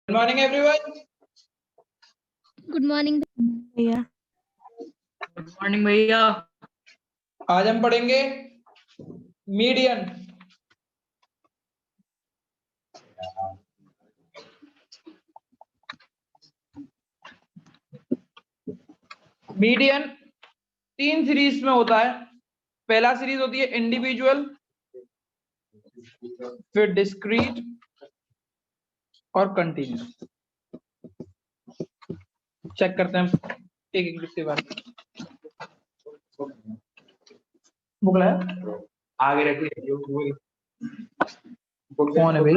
Good morning, everyone. Good morning भैया। Good morning भैया। आज हम पढ़ेंगे मीडियन। मीडियन 3 सीरीज में होता है। पहला सीरीज होती है इंडिविजुअल, फिर डिस्क्रीट और कंटिन्यूस। चेक करते हैं एक एक लिखते बार। बुक लाया आगे रखिए। कौन है भाई?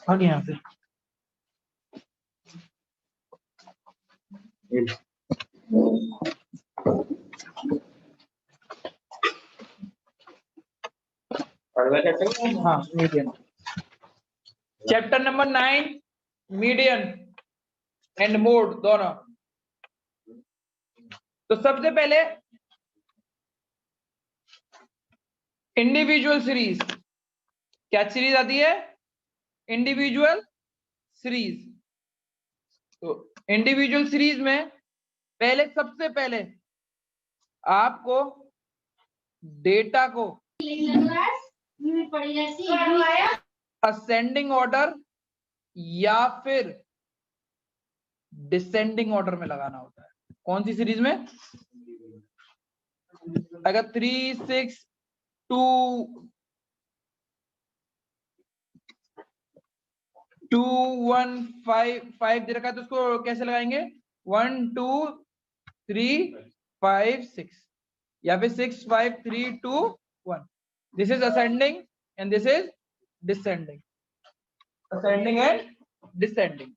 आगे यहाँ से हाँ, median chapter number 9, median and mode दोनों। तो सबसे पहले इंडिविजुअल सीरीज। क्या सीरीज आती है? Individual series. तो इंडिविजुअल सीरीज में सबसे पहले आपको डेटा को असेंडिंग ऑर्डर या फिर डिसेंडिंग ऑर्डर में लगाना होता है। कौन सी सीरीज में? अगर 3, 6, 2, 2, 1, 5 दे रखा है तो उसको कैसे लगाएंगे? 1, 2, 3, 5, 6 या फिर 6, 5, 3, 2, 1। This is ascending and this is descending. Ascending and descending.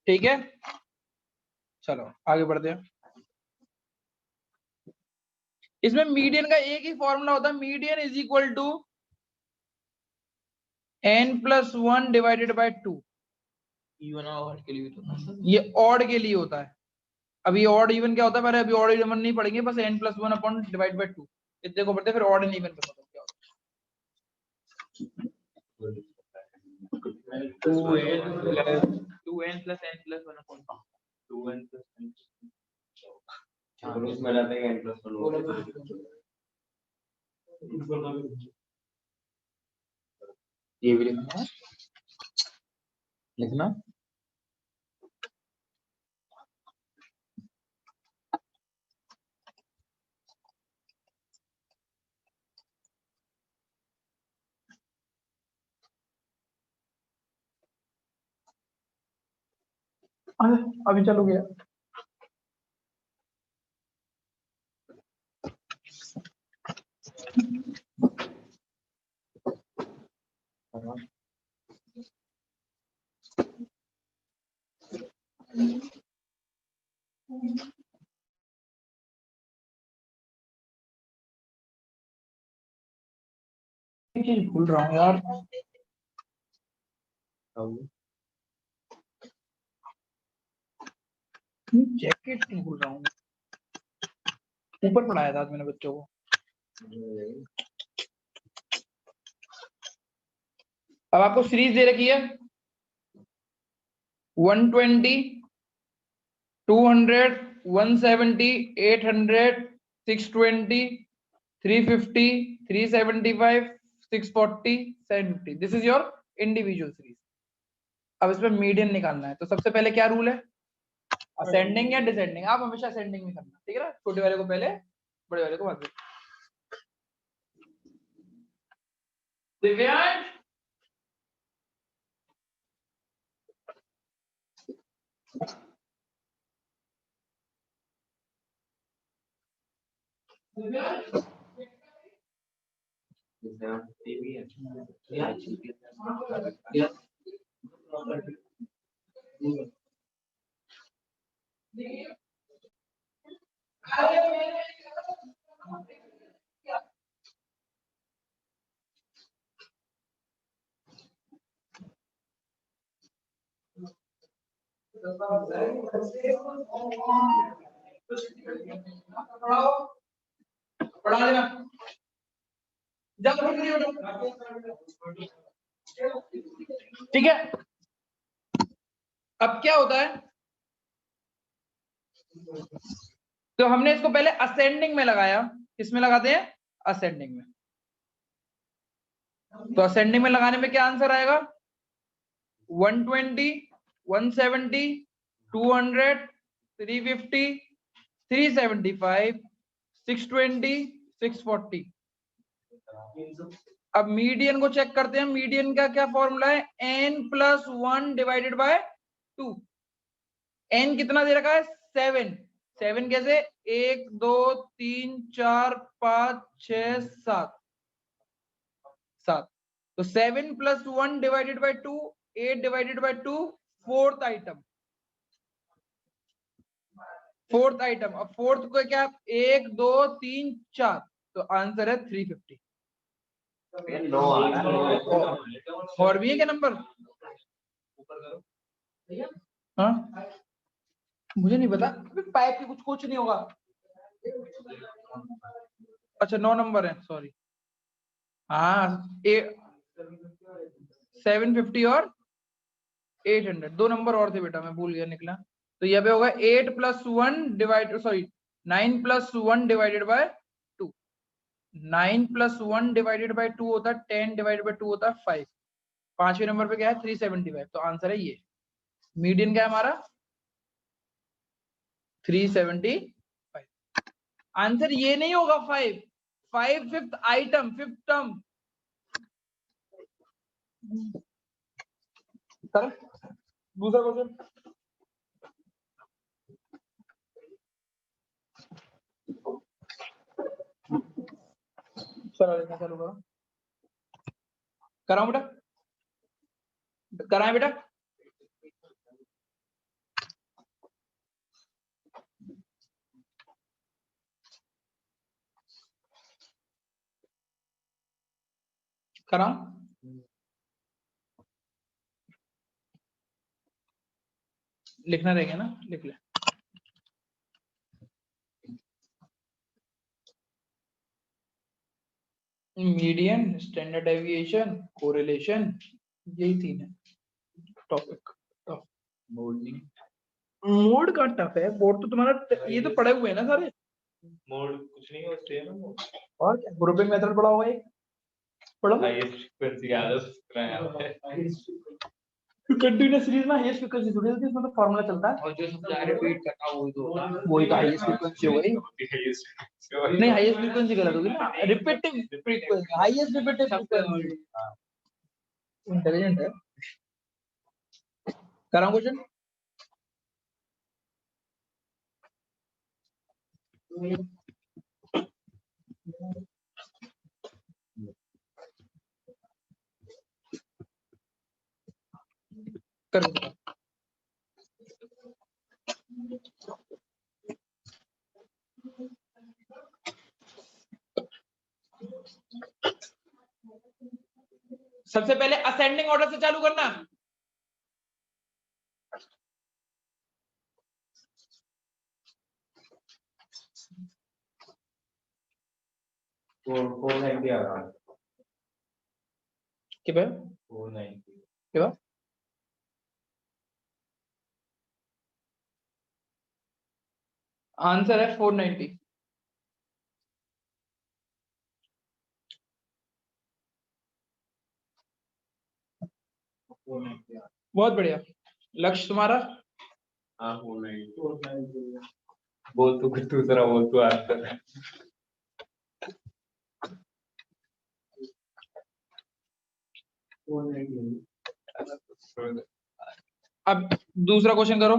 ठीक है, चलो आगे बढ़ते हैं। इसमें मीडियन का एक ही फॉर्मूला होता है, median is equal to n+1 divided by 2। Odd के लिए तो ये ऑड के लिए होता है। अभी ऑड इवन क्या होता है पहले, अभी ऑड इवन नहीं पढ़ेंगे, बस n+1 अपॉन डिवाइड बाय 2 इतने को पढ़ते हैं, फिर ऑड एंड इवन पे क्या होता है। 2n plus n+1 upon 2n plus n उसमें रहता है n+1 ये भी लिखना अभी चलो गया। चीज भूल रहा हूँ यार, जैकेट नहीं भूल रहा हूँ। ऊपर पढ़ाया था आज मैंने बच्चों को। अब आपको सीरीज दे रखी है 120, 200, 170, 800, 620, 350, 375, 640, 750। This is your individual series. अब इसमें मीडियन निकालना है, तो सबसे पहले क्या रूल है? असेंडिंग या डिसेंडिंग। आप हमेशा असेंडिंग में करना, ठीक है ना? छोटे वाले को पहले, बड़े वाले को बाद में। दिव्यांश, पढ़ा देना। जाओ ठीक है। अब क्या होता है, तो हमने इसको पहले असेंडिंग में लगाया। किसमें लगाते हैं? असेंडिंग में। तो असेंडिंग में लगाने में क्या आंसर आएगा? 120, 170, 200, 350, 375, 620, 640। अब मीडियन को चेक करते हैं। मीडियन का क्या फॉर्मूला है? n+1 divided by 2। n कितना दे रखा है? 7। 7 कैसे? 1 2 3 4 5 6 7 7। तो 7+1 divided by 2, 8 divided by 2, fourth item. Fourth item. अब फोर्थ को क्या? 1 2 3 4। तो आंसर है 350। नो आ रहा है। और भी है क्या नंबर? हाँ मुझे नहीं पता, पाइप की कुछ नहीं होगा। अच्छा 9 नंबर है, सॉरी। हाँ 750 और 800 दो नंबर और थे बेटा, मैं भूल गया, निकला। तो यहाँ पे होगा 8+1 divide, sorry 9+1 divided by 2। 9+1 divided by 2 होता है 10 डिवाइडेड बाय 2 होता है 5। पांचवें नंबर पे क्या है? 375। तो आंसर है ये। मीडियन क्या है हमारा? 375। आंसर ये नहीं होगा 5। 5 फिफ्थ आइटम, फिफ्थ टर्म। दूसरा क्वेश्चन। चलो देखना चालू करो। कराऊं बेटा? कराएं बेटा? कराऊं? लिखना रहेगा ना? लिख ले। मीडियन, स्टैंडर्ड डेविएशन, कोरिलेशन, यही तीन है टॉपिक। मोड का टफ है। बोर्ड तो तुम्हारा ये तो पढ़े हुए हैं ना सारे। मोड कुछ नहीं होते हैं ना। और क्या ग्रुपिंग मेथड पढ़ा होगा ये? पढ़ा हाईएस्ट फ्रीक्वेंसी आदर्श कंटीन्यूअस सीरीज में हाईएस्ट फ्रीक्वेंसी थोड़ी होती है, इसमें तो फार्मूला चलता है। और जो समझा रिपीट करना वही तो होता है। वही तो हाईएस्ट फ्रीक्वेंसी हो गई। नहीं हाईएस्ट फ्रीक्वेंसी गलत होगी ना, repetitive frequency, highest repetitive frequency. Intelligent है। कराऊं क्वेश्चन? कर दो। सबसे पहले असेंडिंग ऑर्डर से चालू करना। फोर नाइनटी आ रहा है। क्या भाई? 490 क्या? आंसर है 490। बहुत बढ़िया। लक्ष्य तुम्हारा? हाँ 490 बोल तो कुछ दूसरा बोल तो आंसर है। अब दूसरा क्वेश्चन करो।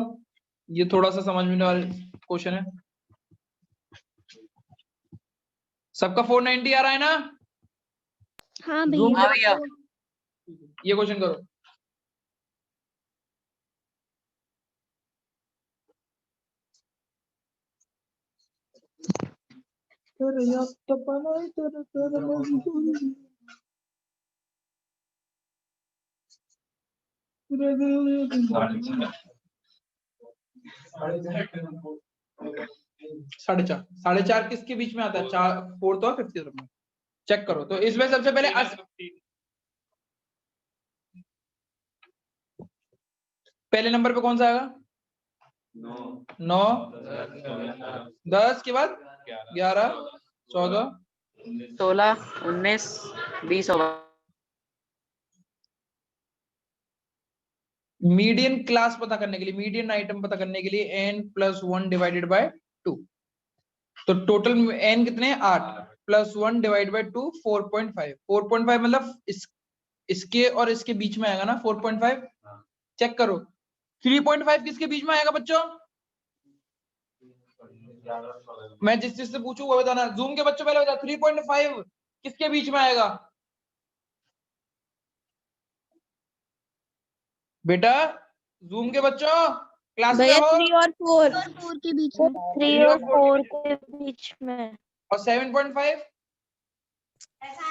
ये थोड़ा सा समझ में वाला क्वेश्चन है। सबका 490 आ रहा है ना? हाँ Zoom भैया। ये क्वेश्चन करो। 4.5 4.5 किसके बीच में आता है? 4th और 5th में। चेक करो। तो इसमें सबसे पहले पहले नंबर पे कौन सा आएगा? 9 10 के बाद 11 14 16 19 20 होगा। मीडियन क्लास पता करने के लिए, मीडियन आइटम पता करने के लिए n + 1 डिवाइडेड बाय 2। तो टोटल n कितने हैं? 8 + 1 डिवाइड बाय 2 4.5। 4.5 मतलब इसके और इसके बीच में आएगा ना 4.5। चेक करो 3.5 किसके बीच में आएगा बच्चों? मैं जिस चीज से पूछूं वो बताना। जूम के बच्चों पहले बता 3.5 किसके बीच में आएगा बेटा? जूम के बच्चों क्लास में भैया हो? 3 और 4 के बीच में। 3 और 4 के बीच में। और 7.5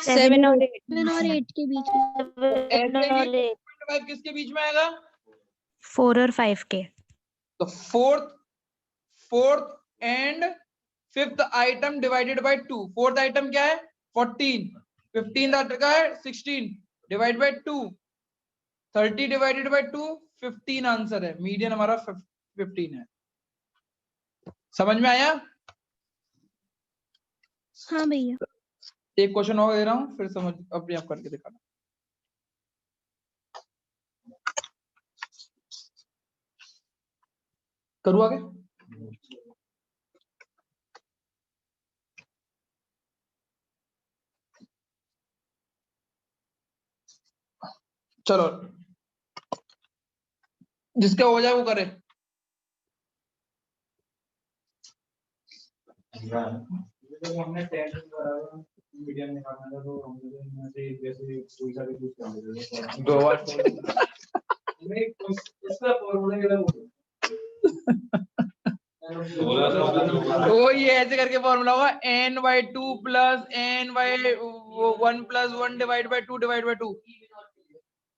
7 और 8 के बीच में। ऐसे ही 4.5 किसके बीच में आएगा? 4 और 5 के। तो fourth and 5th item divided by 2। Fourth item क्या है? 14। 15 का है 16 divide by 2 30 divided by 2 15 answer है। मीडियन हमारा 15 है। समझ में आया? हाँ भैया। एक क्वेश्चन और दे रहा हूं, फिर समझ अपने आप करके दिखाना। करूँ आगे? चलो जिसका हो जाए वो करे। हमने 10 मीडियम निकालना था तो हम जैसे कोई सा भी कुछ काम कर 2 बार नहीं इसका फॉर्मूला क्या वो ये ऐसे करके फॉर्मूला होगा n/2 + n/1 + 1 divide by 2 divide by 2।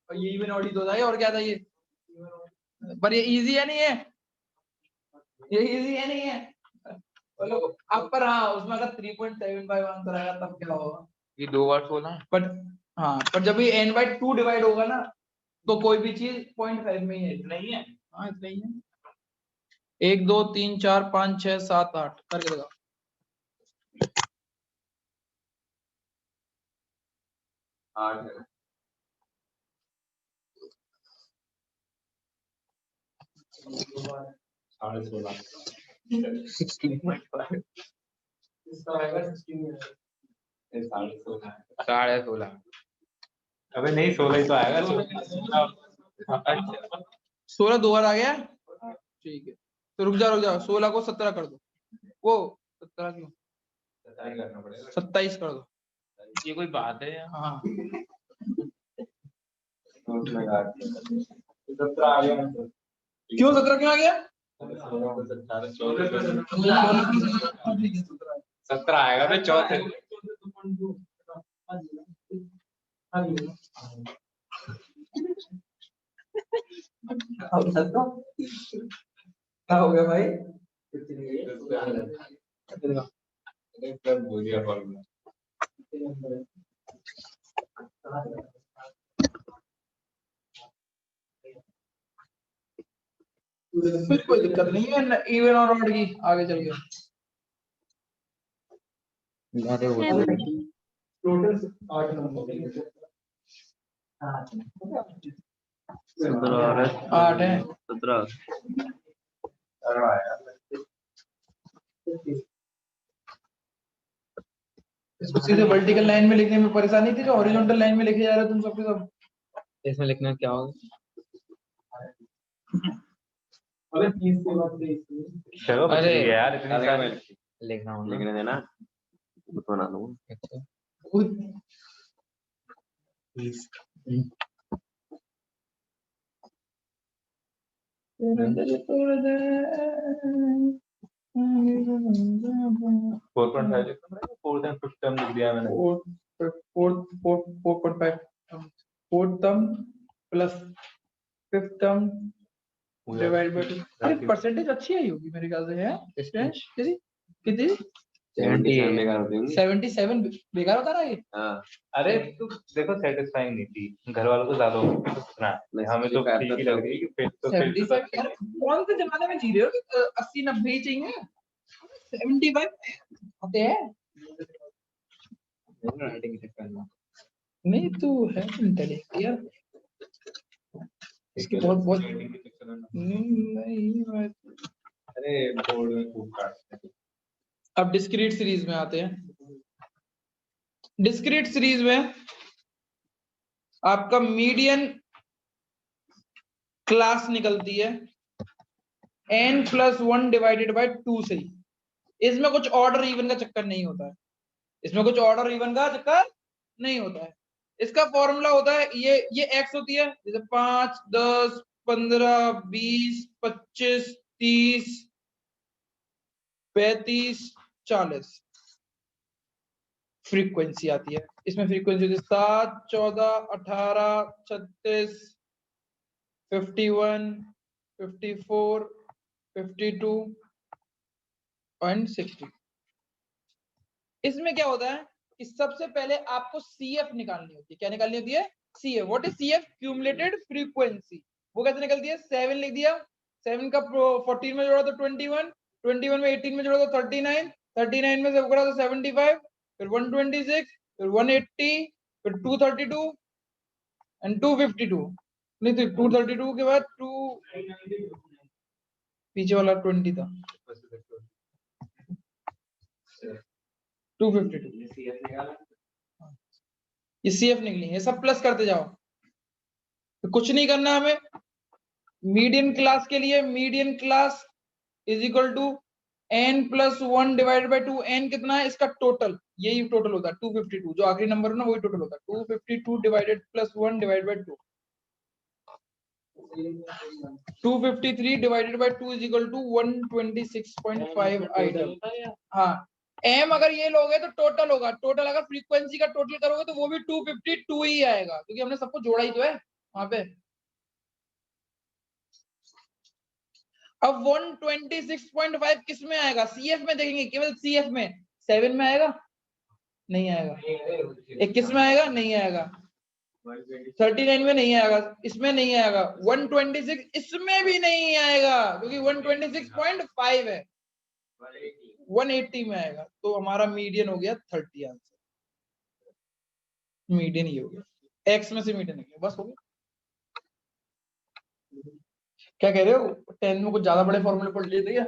और ये इवन ऑड होता है। और क्या था ये? पर ये इजी है नहीं है? ये इजी है नहीं है? बोलो अब पर। हाँ उसमें अगर 3.75 आंसर आएगा तब क्या होगा? ये 2 बार 16 बट हाँ पर जब ये n/2 डिवाइड होगा ना तो कोई भी चीज 0.5 में ही है। इतना ही है। हाँ इतना ही है। 1 2 3 4 5 6 7 8 करके देखो। साढ़े 16 16.5 साढ़े 16 अबे नहीं 16 ही तो आएगा 16 दो बार आ गया। ठीक है तो रुक जा 16 को 17 कर दो। वो 17 क्यों? 27 कर दो। ये कोई बात है यार? हाँ 17 आ गया क्यों 17 क्यों आ गया? 17 आएगा तो चौथे क्या हो गया भाई? भूल गया फॉर्मूला फिर कोई दिक्कत नहीं है इवन और ऑड की। आगे चलिए। टोटल 8 नंबर 8 है। 17 इसको सीधे वर्टिकल लाइन में लिखने में परेशानी थी जो हॉरिजॉन्टल लाइन में लिखे जा रहे हो तुम सबके सब। इसमें लिखना क्या होगा? चलो अरे यार इतनी सारी लिखना होगा लिखने देना बना दूंगा। Four point five fourth and fifth term लिख दिया मैंने 4.5 fourth term plus 5th term divide by 2। अरे परसेंटेज अच्छी आई होगी मेरे ख्याल से, है कितनी कितनी 77 बेकार होती होंगी। 77 बेकार होता रहा ये। हाँ अरे तो देखो सेटिस्फाइंग नहीं थी, घर वालों को ज्यादा हो गई तो सुना, हमें तो ठीक ही लग रही कि फिर तो 75 यार, कौन से जमाने में जी रहे हो कि 80 90 ही चाहिए? 75 होते हैं। नहीं तो है इंटेलेक्ट यार, इसके बहुत बहुत नहीं। अरे बोर्ड में खूब काटते हैं। अब डिस्क्रीट सीरीज में आते हैं। डिस्क्रीट सीरीज में आपका मीडियन क्लास निकलती है n+1 डिवाइडेड बाय 2 से ही। इसमें कुछ ऑर्डर इवन का चक्कर नहीं होता है, इसमें कुछ ऑर्डर इवन का चक्कर नहीं होता है। इसका फॉर्मूला होता है ये x होती है, जैसे 5 10 15 20 25 30 35 40 फ्रीक्वेंसी आती है। इसमें फ्रीक्वेंसी होती है 7 14 18 36 51 54 52 और 60। इसमें क्या होता है कि सबसे पहले आपको CF निकालनी होती है। क्या निकालनी होती है? CF। What is CF? Cumulated frequency. वो कैसे निकलती है? 7 लिख दिया, 7 का 14 में जोड़ा तो 21, 21 में 18 में जोड़ा तो 39, 39 में से जोड़ा तो 75, फिर 126, फिर 180, फिर 232 एंड 252। नहीं तो 232 के बाद 2 पीछे वाला 20 था, 252। ये CF निकली है। सब प्लस करते जाओ, तो कुछ नहीं करना हमें। मीडियन क्लास के लिए median class is equal to n+1 divided by 2। n कितना है इसका? टोटल, यही टोटल होता है 252। जो आखिरी नंबर है ना वही टोटल होता है। 252 divided +1 divided by 2। 253 divided by 2 is equal to 126.5 item. हाँ, m अगर ये लोगे तो टोटल होगा। टोटल अगर फ्रीक्वेंसी का टोटल करोगे तो वो भी 252 ही आएगा, क्योंकि हमने सबको जोड़ा ही तो है वहां पे। अब 126.5 किस में आएगा? CF में देखेंगे, केवल CF में। 7 में आएगा? नहीं आएगा। 21 में आएगा? नहीं आएगा। 39 में नहीं आएगा, इसमें नहीं आएगा। 126 इसमें भी नहीं आएगा, क्योंकि 126.5 है। 180 में आएगा। तो हमारा मीडियन हो गया 30 आंसर। मीडियन ही हो गया, एक्स में से मीडियन निकले, बस हो गया। क्या कह रहे हो? 10 में कुछ ज्यादा बड़े फॉर्मूले पढ़ लिए थे क्या?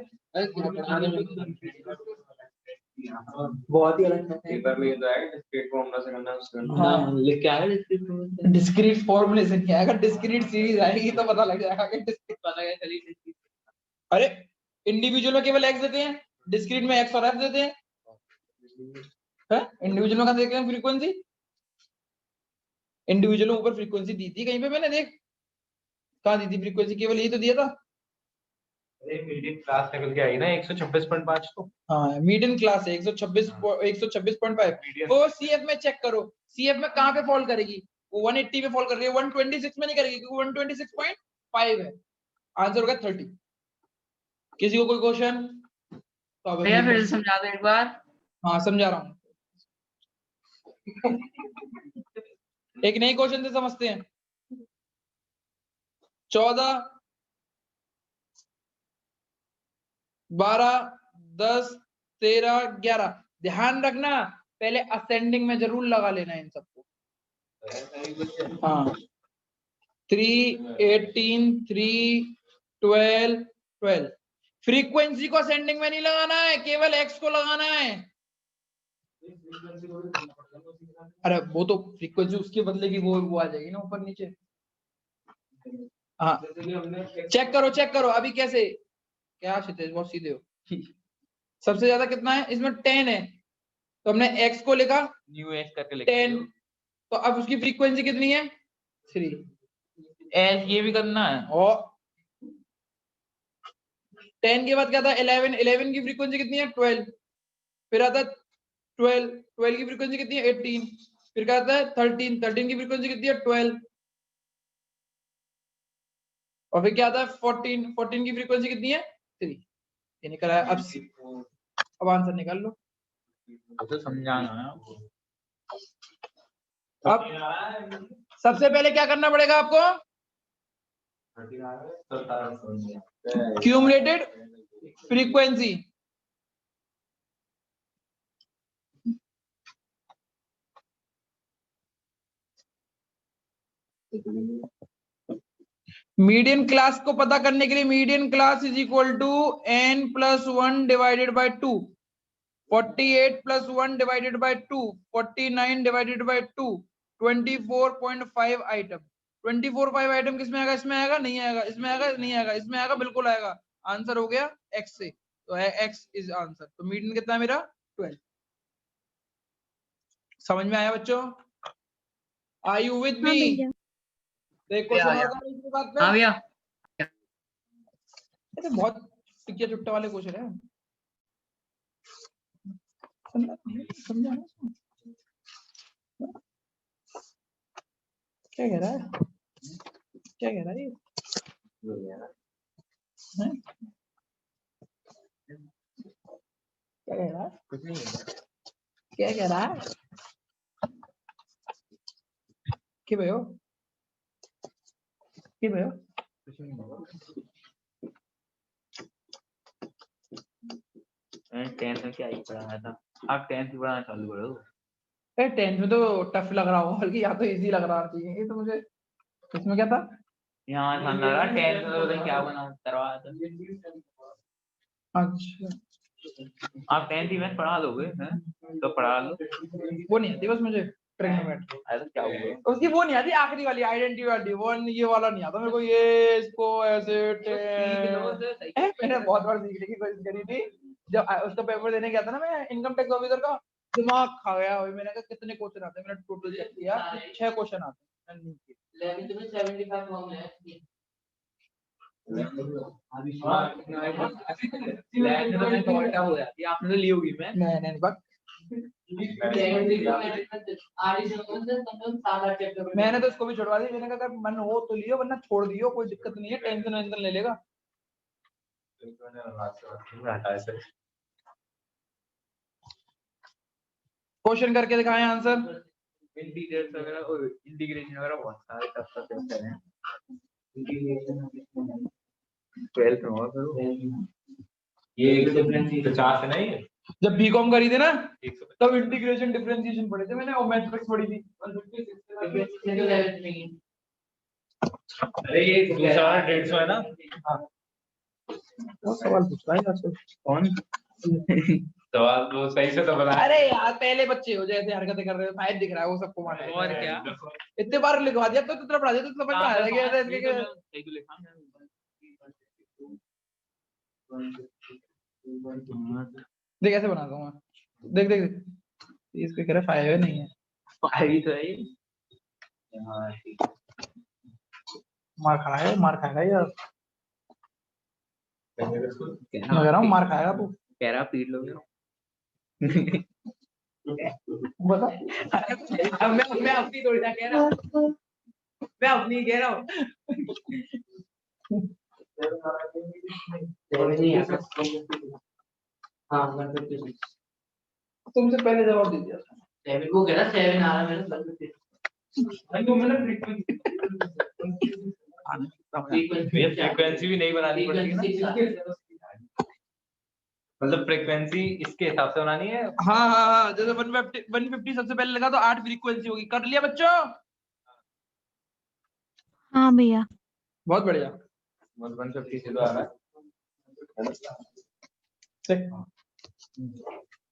बहुत ही अलग था। पेपर में ये तो आएगा डिस्क्रीट फॉर्मूला से करना है उसका। हाँ लिख के आएगा डिस्क्रीट फॉर्मूला। डिस्क्रीट फॉर्मूले से नहीं आएगा, डिस्क्रीट सीरीज आएगी तो पता लग जाएगा कि डिस्क्रीट। पता है चलिए डिस्क्रीट। अरे इंडिविजुअल में केवल x देते हैं, डिस्क्रीट में x और f देते हैं। इंडिविजुअल में कहाँ देते हैं फ्रीक्वेंसी? इंडिविजुअल में ऊपर फ्रीक्वेंसी दी थी कहीं पे, मैंने देख कहाँ दी थी फ्रीक्वेंसी? केवल यही तो दिया था। अरे मीडियन क्लास निकल के आई ना 126.5 तो। हाँ मीडियन क्लास है 126.5। तो CF में चेक करो, CF में कहाँ पे फॉल करेगी? वो 180 पे फॉल कर रही है, 126 में नहीं करेगी क्योंकि 126.5 है। आंसर होगा 30। किसी को कोई क्वेश्चन? तो अब भैया फिर से समझा दो एक बार। हाँ समझा रहा हूँ। एक नई क्वेश्चन से समझते हैं। 14 12 10 13 11। ध्यान रखना पहले असेंडिंग में जरूर लगा लेना इन सबको। हाँ 3 18 3 12 12। फ्रीक्वेंसी को असेंडिंग में नहीं लगाना है, केवल x को लगाना है। अरे वो तो फ्रीक्वेंसी उसके बदले की वो आ जाएगी ना ऊपर नीचे। हाँ चेक करो अभी कैसे। क्या क्षितिज बहुत सीधे हो। सबसे ज्यादा कितना है इसमें? 10 है, तो हमने x को लिखा न्यू एस करके लिख 10, तो अब उसकी फ्रीक्वेंसी कितनी है? 3। एस ये भी करना है। और 10 के बाद क्या था? 11, 11 की फ्रीक्वेंसी कितनी है? 12। फिर आता है 12, 12 की फ्रीक्वेंसी कितनी है? 18। फिर क्या आता है? 13, 13 की फ्रीक्वेंसी कितनी है? 12। और फिर क्या आता है 14 की फ्रीक्वेंसी कितनी है 3, ये निकला है। अब आंसर निकाल लो। तो समझाना है आपको। अब सबसे पहले क्या करना पड़ेगा आपको, क्यूमुलेटेड फ्रीक्वेंसी। मीडियन क्लास को पता करने के लिए median class is equal to n+1 divided by 2, 48+1 divided by 2, 49 divided by 2, 24.5 item. 24.5 item किसमें आएगा, इसमें आएगा नहीं आएगा, इसमें आएगा नहीं आएगा, इसमें आएगा बिल्कुल आएगा। आंसर हो गया x से, तो है x इज आंसर। तो मीडियन कितना है मेरा 12। समझ में आया बच्चों? आर यू विद हाँ मी? भैया। देख क्वेश्चन और करो इसके बात पे। हाँ भैया। ये तो बहुत टिक्के चुट्टे वाले क्वेश्चन है। समझा ना? क्या कह रहा है, क्या कह रहा है ये? हैं? क्या कह रहा है, कुछ नहीं है। क्या कह रहा है कि भयो, कि भयो? कुछ नहीं है। मैंने 10th में क्या ही पढ़ाया था, आप 10th पढ़ाना चालू करो। 10th में तो टफ लग रहा हो, बल्कि या तो इजी लग रहा चाहिए। ये तो मुझे इसमें क्या था, यहाँ आसान लग रहा 10th में तो क्या बना करवाया था। अच्छा आप 10th में पढ़ा लोगे हैं तो पढ़ा लो। वो नहीं आती बस मुझे ट्रिग्नोमेट्री। ऐसा क्या हुआ? उसकी वो नहीं आती आखिरी वाली आइडेंटिटी वाली, वो ये वाला नहीं आता मेरे को। ये इसको ऐसे मैंने बहुत बार सीखने की कोशिश करी थी। जब उसका पेपर देने गया था ना मैं इनकम टैक्स ऑफिसर का, दिमाग खा गया। और मैंने कहा कितने क्वेश्चन आते हैं, मैंने टोटल चेक किया 6 क्वेश्चन आते हैं। मैंने नहीं किए। 75 होंगे। आपने तो ली होगी। मैंने बात मैंने तो इसको भी छुड़वा दिया। मैंने कहा अगर मन हो तो लियो, वरना छोड़ दियो, कोई दिक्कत नहीं है, टेंशन वेंशन ले लेगा। क्वेश्चन करके दिखाएं आंसर। इंटीग्रेशन वगैरह बहुत सारे टफ चैप्टर हैं। 12th में होगा ये 150 है ना ये। जब बीकॉम करी थी ना तब इंटीग्रेशन डिफरेंशिएशन पढ़े थे मैंने, और मैट्रिक्स पढ़ी थी। अरे ये दूसरा 150 है ना। वो सवाल पूछ रहा है आपसे कौन? सवाल तो सही से तो बता। अरे यार पहले बच्चे हो जैसे हरकतें कर रहे हो, शायद दिख रहा है वो सबको मालूम है। और क्या? इतने बार लिखवा दिया तो इतना पढ़ा दिया तो समझ में आ रहा है कि सही तो लिखा देख ऐसे बनाता हूँ मैं। देख देख देख, इसको कह रहा 5 है नहीं है, भाई तो है। मार खाएगा, मार खाएगा यार। मैं कह रहा हूँ मार खाएगा तू। कह रहा पीट लोगे। बता अब मैं अपनी थोड़ी ना कह रहा हूँ, मैं अपनी कह रहा हूँ। तुमसे पहले जवाब दे दिया था। 7 को कह रहा 7 आ रहा मेरे फ्रीक्वेंसी भी नहीं बनानी पड़ती ना, मतलब फ्रीक्वेंसी इसके हिसाब से बनानी है। हाँ हाँ हाँ, जैसे 150 सबसे पहले लगा तो 8 फ्रीक्वेंसी होगी। कर लिया बच्चों? हाँ भैया। बहुत बढ़िया। 150 से तो आ रहा है।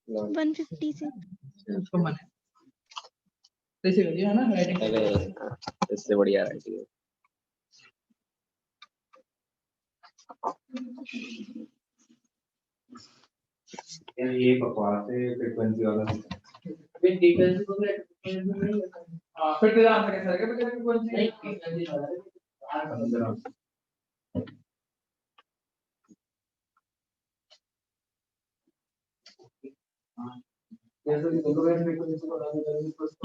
150 से उसको मन है ऐसे करिए, है ना राइटिंग। अरे इससे बढ़िया राइटिंग है। ये बकवास है फ्रीक्वेंसी वाला। फिर तेरा आंसर कैसा रहेगा? फिर फ्रीक्वेंसी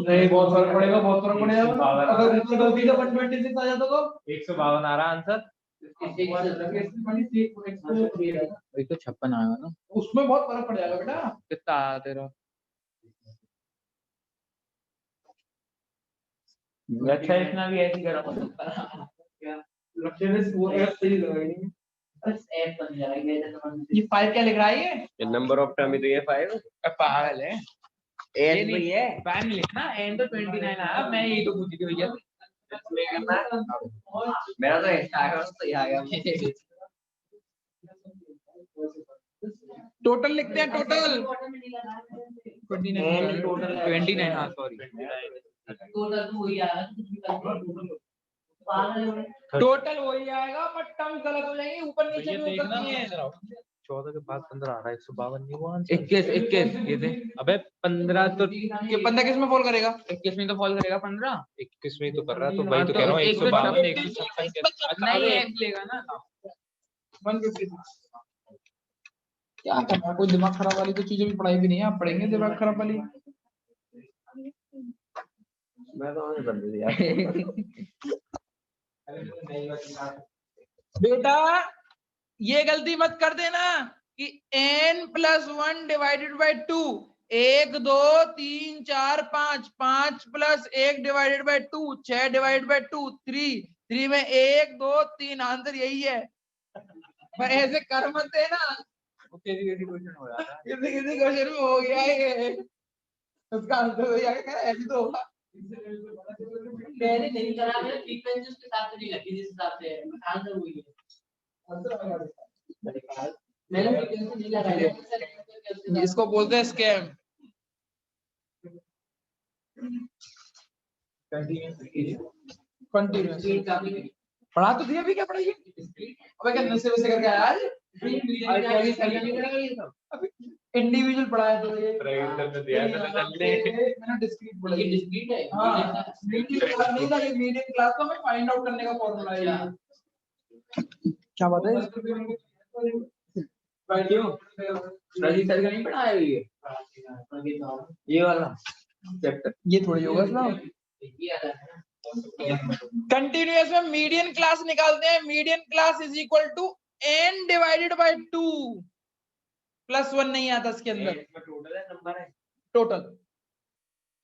नहीं, बहुत फर्क पड़ेगा, बहुत फर्क पड़ेगा। अगर 120 से 126 आ जाता तो 152 आ रहा आंसर। वही तो 56 आएगा ना, उसमें बहुत फर्क पड़ जाएगा बेटा। कितना आया तेरा? अच्छा इतना भी ऐसे करो ये 5 क्या लिख रहा है ये? नंबर ऑफ टर्म तो ये 5 पागल है, एन ये तो नहीं ये पैन लिखना, एन तो 29 आया, मैं यही तो पूछी थी भैया। मेरा तो एक्स्ट्रा आ गया तो ये आ गया टोटल लिखते हैं, टोटल 29 टोटल 29, हाँ सॉरी, टोटल तो वही आ रहा है टोटल वही आएगा बट टर्म गलत हो जाएंगे, ऊपर नीचे भी हो सकती है। 14 के बाद 15 आ रहा है, 152 नहीं हुआ 21 21 ये थे। अबे 15 तो 15 किस में फॉल करेगा? 21 में तो फॉल करेगा 15 21 में ही तो कर रहा है, तो वही तो तो कह रहा हूँ, 152 156 156 नहीं एक्स लेगा ना 156 क्या करना, कोई दिमाग खराब वाली तो चीजें भी पढ़ाई भी नहीं है, आप पढ़ेंगे दिमाग खराब वाली। मैं तो नहीं बंद दिया बेटा ये गलती मत कर देना कि n+1 divided by 2, 1 2 3 4 5, 5 + 1 divided by 2, 6 divided by 2, 3 में 1 2 3, आंसर यही है। मैं ऐसे कर मत देना, किसी क्वेश्चन हो जाता है। किसी क्वेश्चन में हो गया है उसका आंसर हो जाएगा, ऐसे तो होगा। मैंने नहीं करा, मैंने फ्रीक्वेंसीज के साथ नहीं लगी जिस हिसाब से आंसर हुई है मैंने फ्रीक्वेंसी नहीं लगाई इसको बोलते हैं स्कैम। कंटिन्यूअस पढ़ा तो दिया भी, क्या पढ़ाई? अबे क्या नशे वैसे करके आया आज? इंडिविजुअल पढ़ाया तो ये प्रैक्टिकल में दिया था चलने। मैंने डिस्क्रीट पढ़ा। ये डिस्क्रीट है हाँ मीडियन क्लास नहीं था, ये मीडियन क्लास को हमें फाइंड आउट करने का फॉर्मूला है ये। क्या बात है? क्यों रजी सर का नहीं पढ़ाया ये वाला चैप्टर ये थोड़ी होगा ना। कंटिन्यूअस में मीडियन क्लास निकालते हैं, median class is equal to n divided by 2 +1 नहीं आता इसके अंदर, टोटल है नंबर है टोटल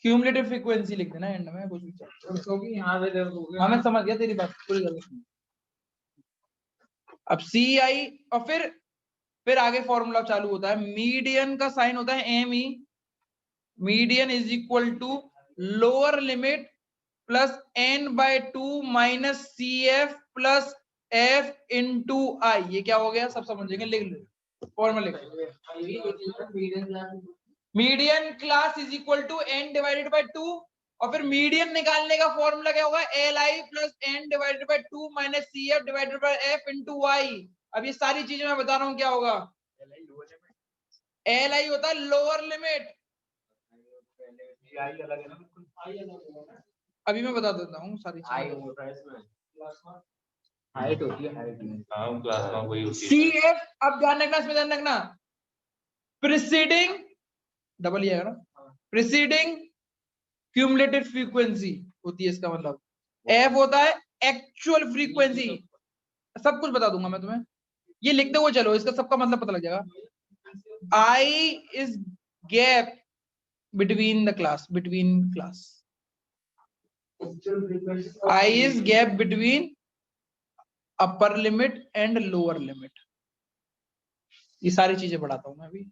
क्यूमुलेटिव फ्रीक्वेंसी लिख देना एंड में, कुछ भी क्योंकि यहां पे देखो हाँ मैं समझ गया तेरी बात पूरी गलत। अब सी आई और फिर आगे फॉर्मूला चालू होता है, मीडियन का साइन होता है M E, median is equal to lower limit plus n/2 minus C F plus F into I. ये क्या हो गया सब समझेंगे, लिख लो फॉर्मूला लिख लो। Median class is equal to n divided by 2 और फिर मीडियन निकालने का फॉर्मूला क्या होगा, li plus n divided by 2 minus C F divided by F into I. अब ये सारी चीजें मैं बता रहा हूँ क्या होगा, li होता है लोअर लिमिट, अभी मैं बता देता हूँ सारी चीजें। हाइट होती है हाँ क्लास में वही होती सी एफ, अब ध्यान रखना, इसमें ध्यान रखना, प्रीसीडिंग डबल ही आएगा ना, प्रीसीडिंग क्यूमुलेटिव फ्रीक्वेंसी होती है, इसका मतलब एफ होता है एक्चुअल फ्रीक्वेंसी। सब कुछ बता दूंगा मैं तुम्हें, ये लिखते हुए चलो, इसका सबका मतलब पता लग जाएगा। I is gap between the class, between class, I is gap between upper limit and lower limit। ये सारी चीजें पढ़ाता हूँ मैं अभी।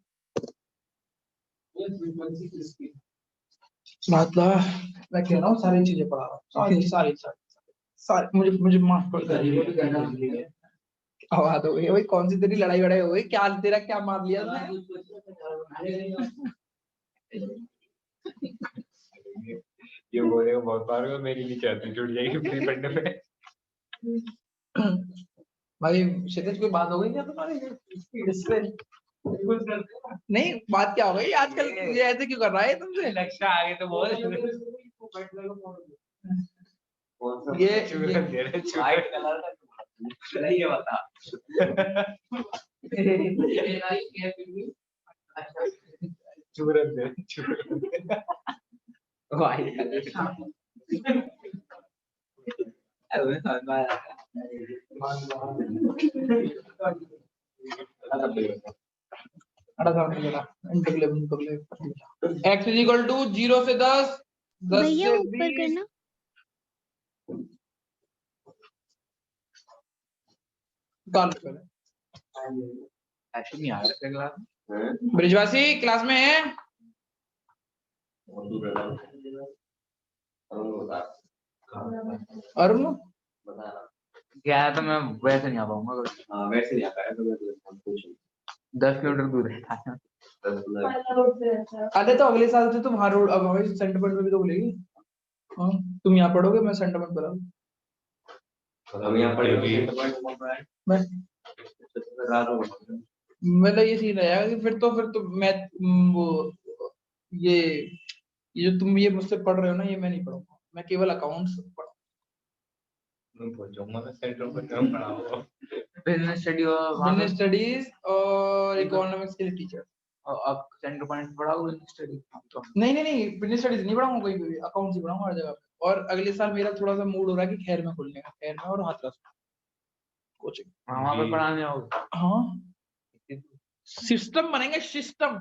मैं कह रहा हूँ सारी चीजें पढ़ा रहा हूँ, सारी मुझे माफ कर दो। आवाज हो गई भाई, कौन सी तेरी लड़ाई वड़ाई हो गई, क्या तेरा क्या मार लिया ये बोलेगा बहुत बार हुआ, मेरी नहीं चाहती जुड़ जाएगी फ्री पढ़ने में। भाई क्षितिज कोई बात हो गई क्या तुम्हारी इससे? नहीं बात क्या हो गई आजकल, ये ऐसे क्यों कर रहा है तुमसे? लक्ष्य आगे तो बोल ये वाइट कलर का ये बता चूरन दे white colour x is equal to 0 से 10, 10 भैया से ऊपर 20। करना। ऐसे नहीं आ रहा क्लास ब्रिजवासी क्लास में है? अरुण गया तो मैं वैसे नहीं आ पाऊंगा हाँ वैसे नहीं आता है तो मैं पूछ 10 किलोमीटर दूर है अरे तो अगले साल से तुम हर रोड अब हमारी सेंटर पॉइंट में भी तो बोलेगी। हाँ तुम यहाँ पढ़ोगे, मैं सेंटर पॉइंट पर आऊँ। हम यहाँ पढ़ेंगे मैं रात को मतलब ये सीन रहेगा कि फिर तो मैं वो ये जो तुम ये मुझसे पढ़ रहे हो ना, ये मैं नहीं पढ़ूंगा, मैं केवल अकाउंट्स पढ़ूंगा। मैं सेंटर पर काम पढ़ाऊंगा। बिजनेस स्टडी बिजनेस स्टडीज और इकोनॉमिक्स के लिए टीचर। अब सेंटर पॉइंट पढ़ाओ बिजनेस स्टडी तो नहीं बिजनेस स्टडीज नहीं पढ़ाऊंगा, कोई भी अकाउंट्स ही पढ़ाऊंगा हर जगह पे। और अगले साल मेरा थोड़ा सा मूड हो रहा है कि खैर में खोलने का, खैर में और हाथरस कोचिंग। वहां पे पढ़ाने आओ। हाँ सिस्टम बनेंगे, सिस्टम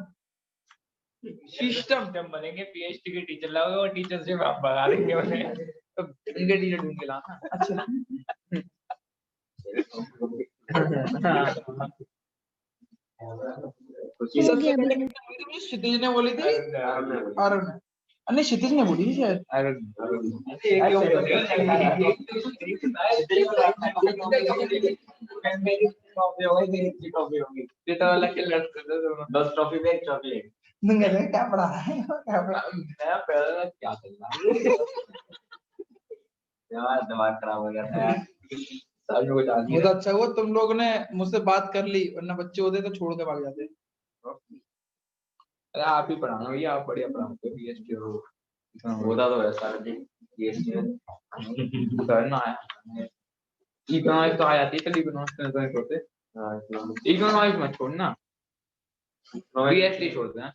बनेंगे, पीएचडी के टीचर लाओगे और टीचर से आप भगा देंगे उन्हें। तो इनके टीचर ढूंढ के लाना। अच्छा हो गया भैया। क्षितिज ने बोली थी अरुण ने, नहीं क्षितिज ने बोली थी शायद। दस ट्रॉफी में एक चॉकलेट क्या पढ़ा है, क्या पढ़ा क्या चल रहा है यार, दिमाग खराब हो जाता है सभी को जान बहुत अच्छा हुआ तुम लोग ने मुझसे बात कर ली, वरना बच्चे होते तो छोड़ के भाग जाते। अरे आप ही पढ़ाना भैया, आप बढ़िया पढ़ाते हो पीएचडी होता तो ऐसा ये करना है। इकोनॉमिक्स तो आ जाती है, चल इकोनॉमिक्स में तो नहीं छोड़ते। इकोनॉमिक्स मत छोड़ना, पीएचडी छोड़ देना।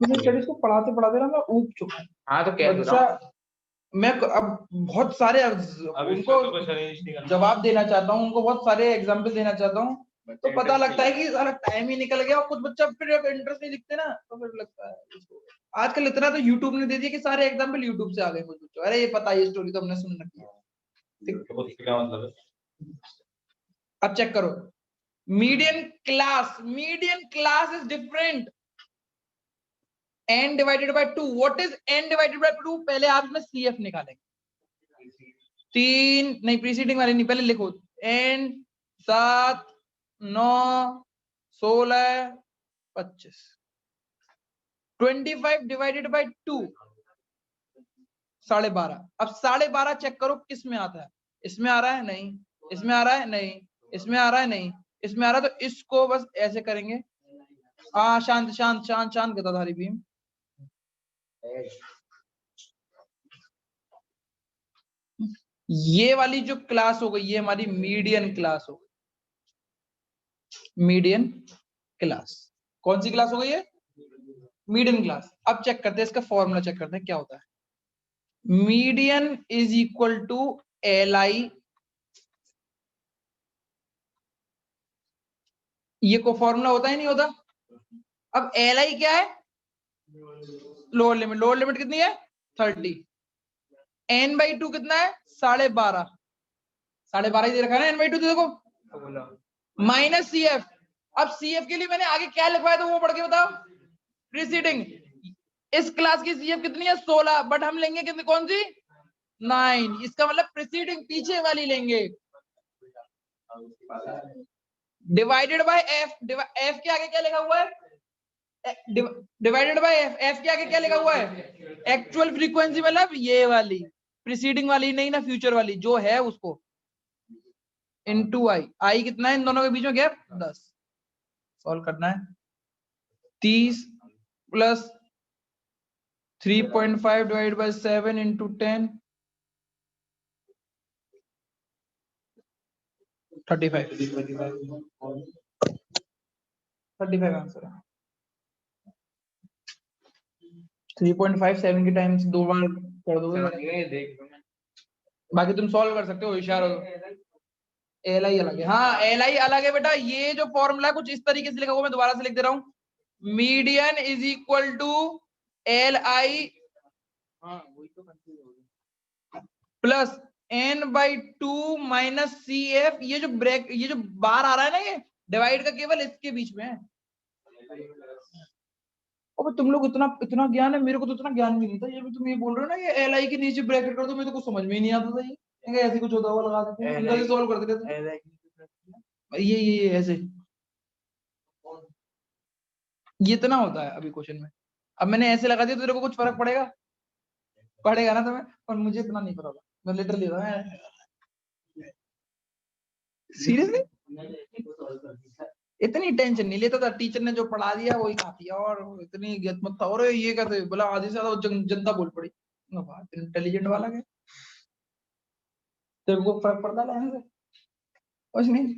बिजनेस स्टडीज को पढ़ाते पढ़ाते ना मैं ऊब चुका हूँ। हाँ तो क्या बच्चा मैं अब बहुत सारे उनको जवाब देना चाहता हूँ, उनको बहुत सारे एग्जाम्पल देना चाहता हूँ, तो पता लगता है कि सारा टाइम ही निकल गया। और कुछ बच्चा फिर इंटरेस्ट नहीं दिखते ना, तो फिर लगता है आजकल इतना तो यूट्यूब ने दे दिया कि सारे एग्जाम्पल यूट्यूब से आ गए। कुछ बच्चों अरे ये पता है, ये स्टोरी तो हमने सुन रखी है। क्या मतलब है? अब चेक करो, median class is different. n divided by 2, what is n divided by 2? पहले आप इसमें CF निकालेंगे। 3 नहीं, प्रीसीडिंग वाले नहीं, पहले लिखो n 7 9 16 25। 25 divided by 2 12.5। अब 12.5 चेक करो किस में आता है। इसमें आ रहा है नहीं, इसमें आ रहा है नहीं, इसमें आ रहा है नहीं, इसमें आ रहा है। तो इसको बस ऐसे करेंगे। शांत शांत शांत शांत गदाधारी भीम। ये वाली जो क्लास हो गई, ये हमारी मीडियन क्लास हो गई। मीडियन क्लास कौन सी क्लास हो गई है? Median class. अब चेक करते हैं इसका फॉर्मूला, चेक करते हैं क्या होता है। Median is equal to LI, ये को फॉर्मूला होता है नहीं होता। अब LI क्या है? Lower limit. लोअर लिमिट कितनी है? 30। n/2 कितना है? 12.5। 12.5 ही दे रखा है ना, n/2 देखो माइनस CF। अब CF के लिए मैंने आगे क्या लिखवाया था वो पढ़ के बताओ। प्रीसीडिंग। इस क्लास की CF कितनी है? 16, बट हम लेंगे कितनी, कौन सी? 9। इसका मतलब प्रीसीडिंग पीछे वाली लेंगे। Divided by F। F के आगे क्या लिखा हुआ है? डिवाइडेड बाय F के आगे क्या लिखा हुआ है? एक्चुअल फ्रीक्वेंसी, मतलब ये वाली, प्रीसीडिंग वाली नहीं ना, फ्यूचर वाली जो है उसको, इनटू I कितना है इन दोनों के बीच में गैप? 10। सॉल्व करना है। 30 plus 3.5 divide by 7 into 10 35। 35 answer है। 3.5 7 के टाइम्स 2 बार कर दोगे। देख बाकी तुम सॉल्व कर सकते हो, होशियार हो। एल आई अलग है, हाँ एल आई अलग है बेटा। ये जो फॉर्मूला कुछ इस तरीके से लिखा हुआ, मैं दोबारा से लिख दे रहा हूँ। Median is equal to L I plus N by 2 minus C F. ये जो ब्रेक, ये जो बार आ रहा है ना, ये डिवाइड का केवल इसके बीच में है। अब तुम लोग इतना इतना ज्ञान है, मेरे को तो इतना ज्ञान भी नहीं था। ये भी तुम ये बोल रहे हो ना, ये एल आई के नीचे ब्रैकेट कर दो, मेरे तो कुछ समझ में ही नहीं आता था। ये ऐसे कुछ होता हुआ लगा देते हैं, अंदर से सॉल्व कर देते हैं। ये ऐसे ये इतना होता है अभी क्वेश्चन में। अब मैंने ऐसे लगा दिया तो तेरे को कुछ फर्क पड़ेगा? पड़ेगा ना तुम्हें, और मुझे इतना नहीं पता। मैं लिटरली सीरियसली इतनी टेंशन नहीं लेता था। टीचर ने जो पढ़ा दिया वही काफी है, और इतनी गत मत था। और ये कहते बोला आधे से ज्यादा जनता बोल पड़ी। इंटेलिजेंट वाला है, तेरे को फर्क पड़ता है से कुछ नहीं।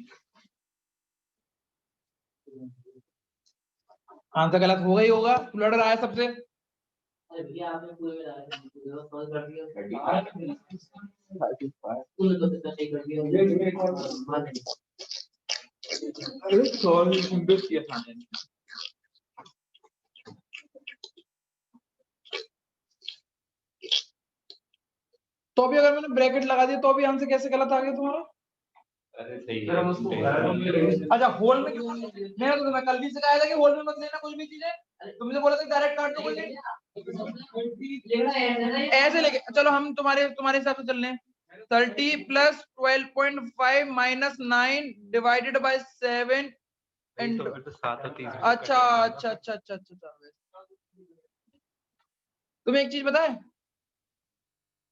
आंसर गलत होगा ही होगा, तू लड़ रहा है सबसे। अरे भैया आपने पूरे में डाला था, पूरे सॉल्व कर दिया। पूरे तो सही कर दिया। सॉल्व किया था। तो भी अगर मैंने ब्रैकेट लगा दिया तो भी आंसर कैसे गलत आ गया तुम्हारा? अरे सही है। अच्छा होल में क्यों? मैंने तो तुम्हें कल भी सिखाया था कि होल में मत लेना कुछ भी चीजें। तुमने बोला था डायरेक्ट काट दो बोले। ऐसे लेके चलो, हम तुम्हारे हिसाब से चल रहे हैं। 30 plus 12.5 minus 9 divided by 7 and अच्छा अच्छा अच्छा अच्छा अच्छा। तुम्हें एक चीज पता है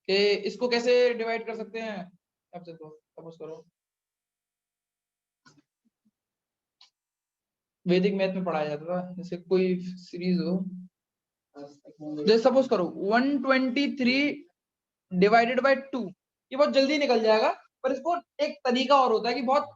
कि इसको कैसे डिवाइड कर सकते हैं? अब से तो सपोज करो वैदिक मैथ में पढ़ाया जाता था, जैसे कोई सीरीज हो, जैसे सपोज करो 123 डिवाइडेड बाय 2। ये बहुत जल्दी निकल जाएगा, पर इसको एक तरीका और होता है कि बहुत,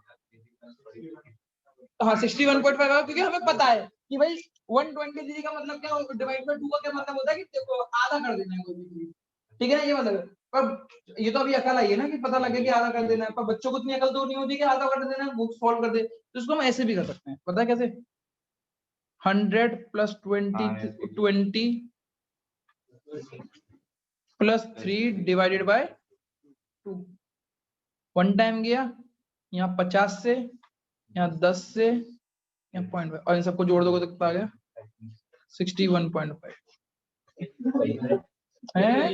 हाँ 61.5 का, क्योंकि हमें पता है कि भाई 123 का मतलब क्या, डिवाइड बाय 2 का क्या मतलब होता है कि देखो आधा कर देना है कोई भी चीज, ठीक है ना, ये मतलब है। पर ये तो अभी अकल आई है ना कि पता लगे कि आधा कर देना है, पर बच्चों को इतनी अकल तो नहीं होती कि आधा कर देना है, वो सॉल्व कर दे। तो इसको हम ऐसे भी कर सकते हैं, पता है कैसे? 100 plus 20 plus 3 divided by 2। 1 time गया यहाँ 50 से, यहाँ 10 से, यहाँ 0.5, और इन सबको जोड़ दोगे तो कितना आ गया? 61.5 है।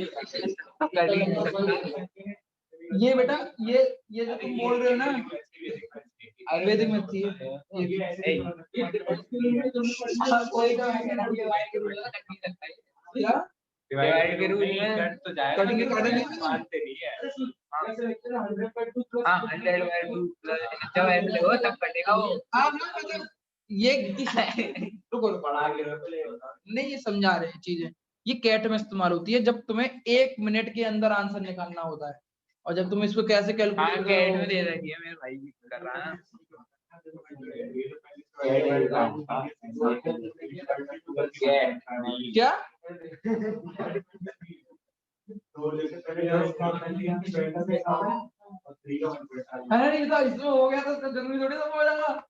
ये बेटा ये जो तुम बोल रहे हो ना, आयुर्वेदिक में थी क्या? डिवाइड के रूल में कट तो जाएगा, कटिंग मानते नहीं है। हाँ 100/2 जब ऐसे हो तब कटेगा वो। मतलब ये रुको पढ़ा के नहीं, ये समझा रहे हैं चीजें। ये कैट में इस्तेमाल होती है जब तुम्हें 1 मिनट के अंदर आंसर निकालना होता है, और जब तुम इसको कैसे कैलकुलेट कैट में दे रखी है, मेरे भाई भी कर रहा है। क्या अरे नहीं था, इसमें हो गया तो जरूरी थोड़ी ना हो जाएगा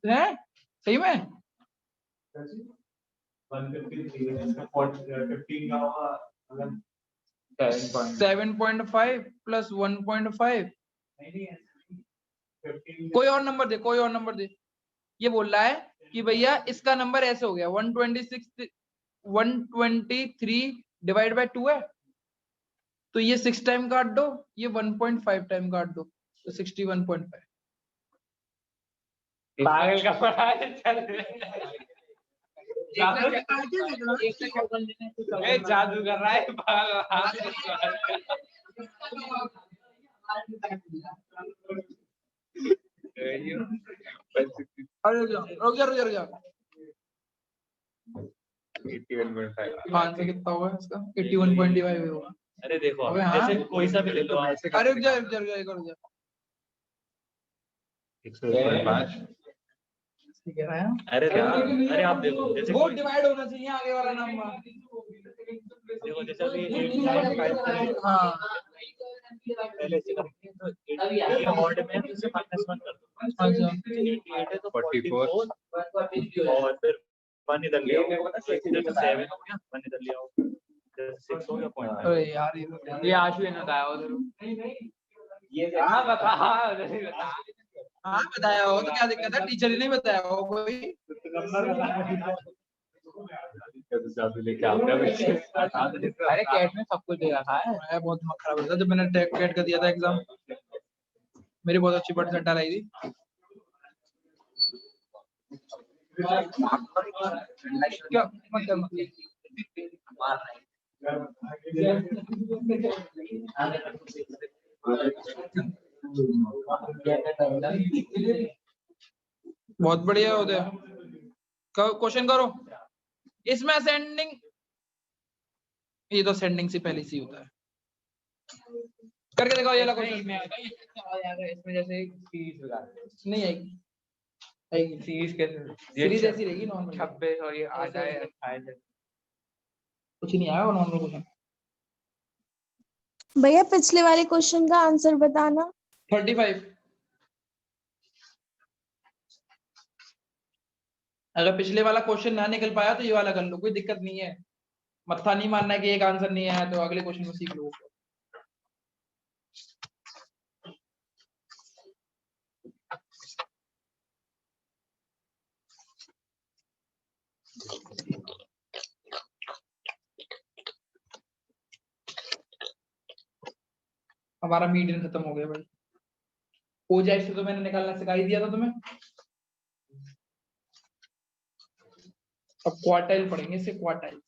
है सही में। 7.5 प्लस 1.5, कोई और नंबर दे, कोई और नंबर दे। ये बोल रहा है कि भैया इसका नंबर ऐसे हो गया 123 डिवाइड बाय 2 है, तो ये 6 टाइम काट दो, ये 1.5 टाइम काट दो, तो 61.5। पागल का पढ़ा है, चल जादू कर रहा है पागल। रुक जा। 81.5 आंसर कितना होगा इसका? 81.5 होगा। अरे देखो अबे हाँ, जैसे कोई सा भी ले लो ऐसे। अरे रुक जा 105। कह रहा है अरे अरे आप देखो जैसे वो डिवाइड होना चाहिए आगे वाला नंबर। देखो जैसे अभी 8.5 हाँ पहले से करेंगे तो अभी आ ये ऑड में है, तो इसे -1 कर दो। अच्छा 88 है तो 44 44 और फिर 1 इधर ले आओ, तो इधर से 7 हो गया, 1 इधर ले आओ, इधर 6 हो गया, पॉइंट अरे यार ये आशु ने बताया उधर हाँ बता हाँ बताया हो तो क्या दिक्कत है, टीचर ही नहीं बताया हो कोई। जादू लेके आता है बच्चे। अरे कैट में सब कुछ दे रखा है। मैं बहुत दिमाग खराब हो था जब मैंने कैट का दिया था एग्जाम, मेरी बहुत अच्छी परसेंटाइल आई थी। क्या मतलब बहुत बढ़िया होते हैं। क्वेश्चन करो इसमें असेंडिंग, ये तो असेंडिंग से पहले से ही होता है। करके दिखाओ ये वाला क्वेश्चन में आता है इसमें जैसे सीरीज नहीं आएगी, आएगी सीरीज कैसे सीरीज ऐसी रहेगी नॉर्मल 26 और ये आ जाए 28 कुछ नहीं आया वो नॉर्मल क्वेश्चन। भैया पिछले वाले क्वेश्चन का आंसर बताना। 35 अगर पिछले वाला क्वेश्चन ना निकल पाया तो ये वाला कर लो, कोई दिक्कत नहीं है। मत्था नहीं मानना है कि एक आंसर नहीं आया तो अगले क्वेश्चन में सीख लो। हमारा मीडियन खत्म हो गया भाई। ओजाई से तो मैंने निकालना सिखा ही दिया था तुम्हें। अब क्वार्टाइल पढ़ेंगे, इससे क्वार्टाइल।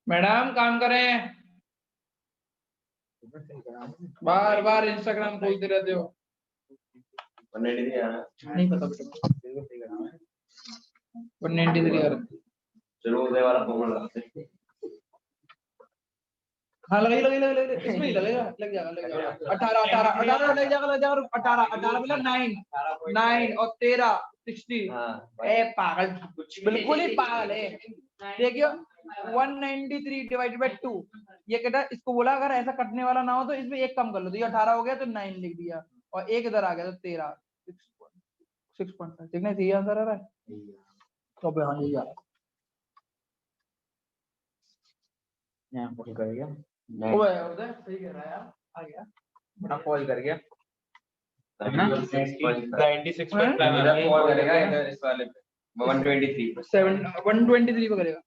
मैडम काम करें, बार बार इंस्टाग्राम खोलते रहते हो। 183 आ रहा है। नहीं पता बेटा 193 आ रहा है। चलो उदय वाला पकड़ लेते हैं। हाँ लगेगा इसमें ही लगेगा, लग जाएगा 18 लग जाएगा 18 मतलब 9 और 13 60। ए पागल, बिल्कुल ही पागल है। देखियो 193 डिवाइडेड बाय 2, ये कहता है इसको बोला अगर ऐसा कटने वाला ना हो तो इसमें एक कम कर लो, तो ये 18 हो गया तो 9 लिख दिया और एक इधर आ गया तो 13 6.5। ठीक है, सही आंसर आ रहा है तो अब हाँ यही आ रहा है। यहाँ पर कर गया ओए उधर सही कह रहा है यार, आ गया बड़ा कॉल कर गया 96 हाँ? इधर कॉल करेगा इधर इस वाले पे 123 123 पे करेगा।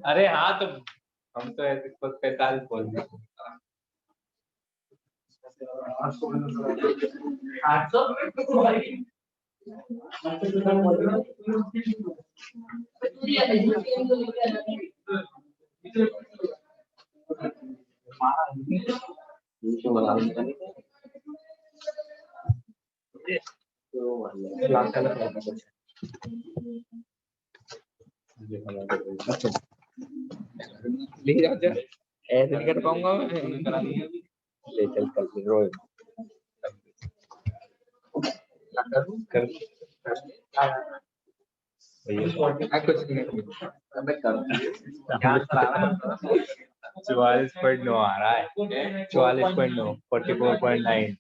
अरे हाँ तो हम तो ऐसे 45 बोल रहे 800 ले जा ऐसे नहीं कर पाऊंगा ले चल कल रोज कर कुछ नहीं 44.9 आ रहा है 44.9 44.9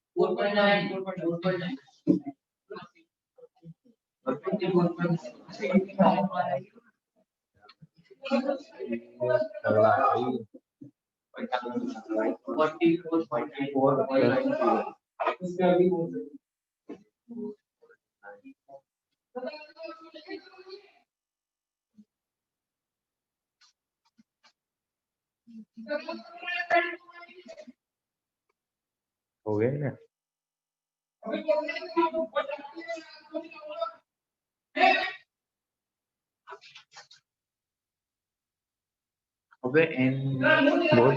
हो गए ना? अबे एन बोल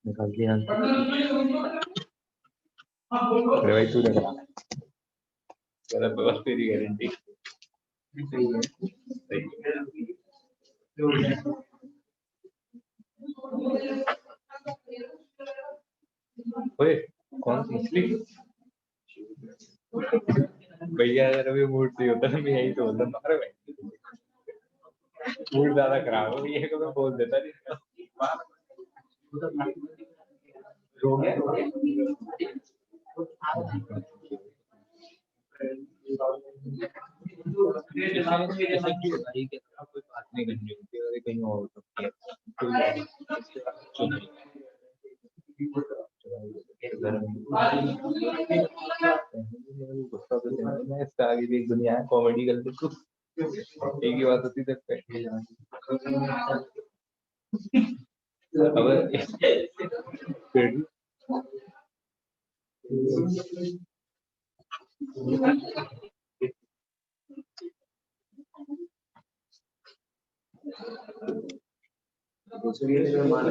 निकाल दिया। अरे भाई तू लगा तेरा बस तेरी गारंटी सही है। ओए कौन सी मछली? भैया यार अभी मूड नहीं होता ना, मैं यही तो बोलता हूँ। अरे भाई मूड ज्यादा खराब हो भैया को मैं बोल देता नहीं। कोई बात नहीं करनी होती है, कहीं और हो सकती है। कोई बात नहीं। गुस्सा तो नहीं है, इससे आगे भी एक दुनिया है कॉमेडी करते तो एक ही बात होती तक अब दूसरी है मान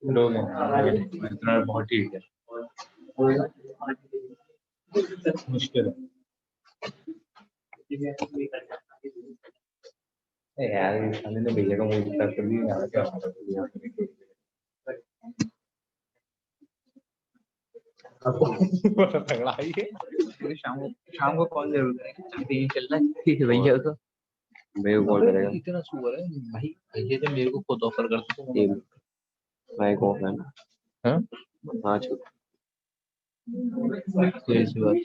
लोग हैं इतना बहुत ठीक है, मुश्किल है यार। इस साले ने भैया का मूड खराब कर दिया यार, क्या तगड़ा ही है। शाम को कॉल जरूर करेंगे, चल रहा है ठीक है भैया को भैया कॉल करेगा। इतना सुअर है भाई, भैया तो मेरे को खुद ऑफर करते थे भाई को है ना। हाँ हाँ चल सी बात।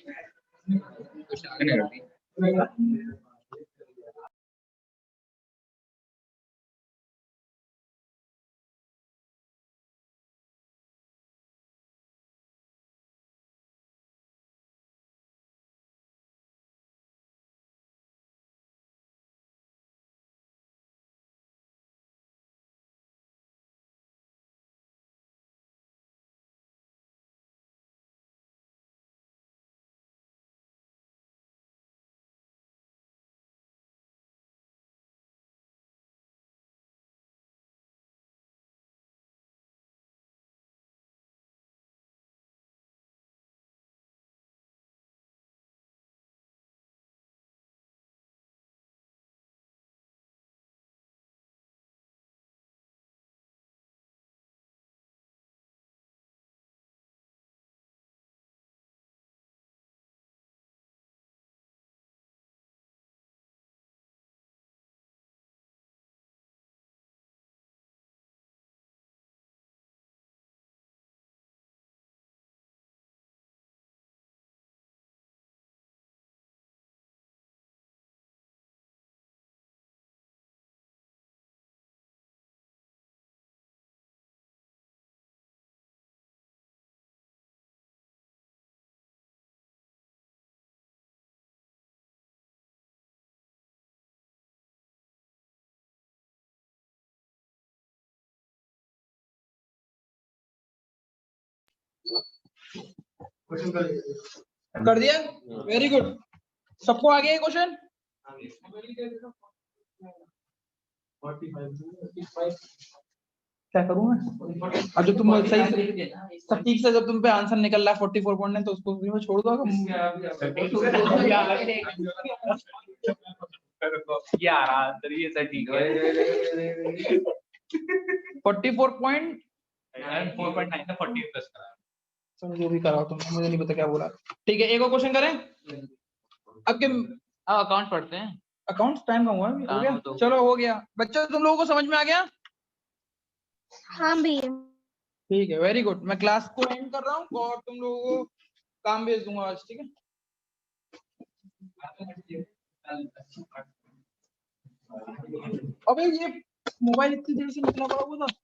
कर दिया, वेरी गुड। सबको आ गया क्वेश्चन? क्या करूं मैं? अब जो तुम सही से सटीक से जब तुम पे आंसर निकल रहा है 44 पॉइंट है तो उसको भी मैं छोड़ दो। यार आंसर ये सटीक है। 44 पॉइंट 4.9 था 40 प्लस करा। चलो जो भी कराओ तुम, मुझे नहीं पता क्या बोला। ठीक है, एक और क्वेश्चन करें। अब के अकाउंट पढ़ते हैं। अकाउंट्स टाइम कम हुआ है, हो काम गया? तो- चलो हो गया बच्चों, तुम लोगों को समझ में आ गया? हाँ भैया। ठीक है, वेरी गुड। मैं क्लास को एंड कर रहा हूँ और तुम लोगों को काम भेज दूंगा आज, ठीक है? अबे ये मोबाइल इतनी देर से निकला पड़ा हुआ था।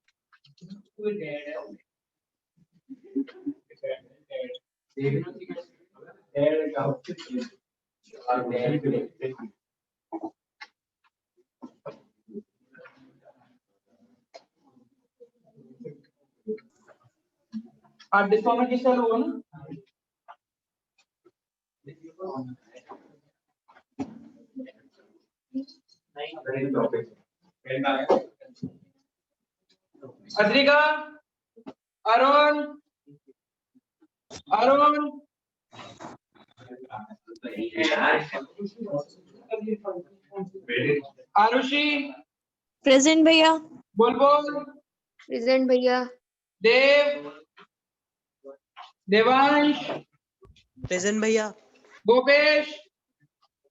आज डिस्काउंट किस साल होगा ना? अद्रिका, अरुण, अरुण, आरुषि, प्रेजेंट भैया। बुलबुल, प्रेजेंट भैया। देव, देवांश, प्रेजेंट भैया। गोपेश,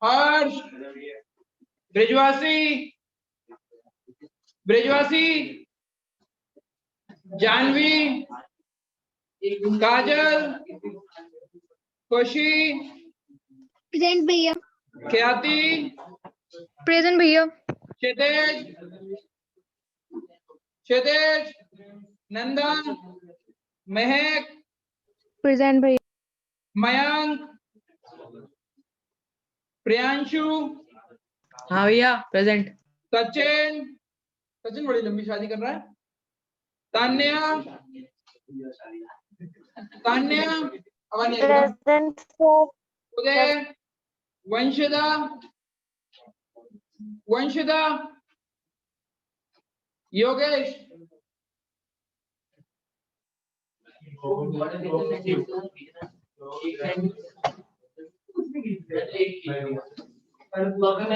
हर्ष, ब्रिजवासी, ब्रिजवासी, जानवी, काजल, खुशी, प्रेजेंट भैया। ख्याति, प्रेजेंट भैया। क्षितिज, क्षितिज, नंदा, महक, प्रेजेंट भैया। मयंक, प्रियांशु, हाँ भैया प्रेजेंट। सचिन, सचिन बड़ी लंबी शादी कर रहा है। Tanya, Tanya, present sir. उदय, वंशिदा, वंशिदा, योगेश,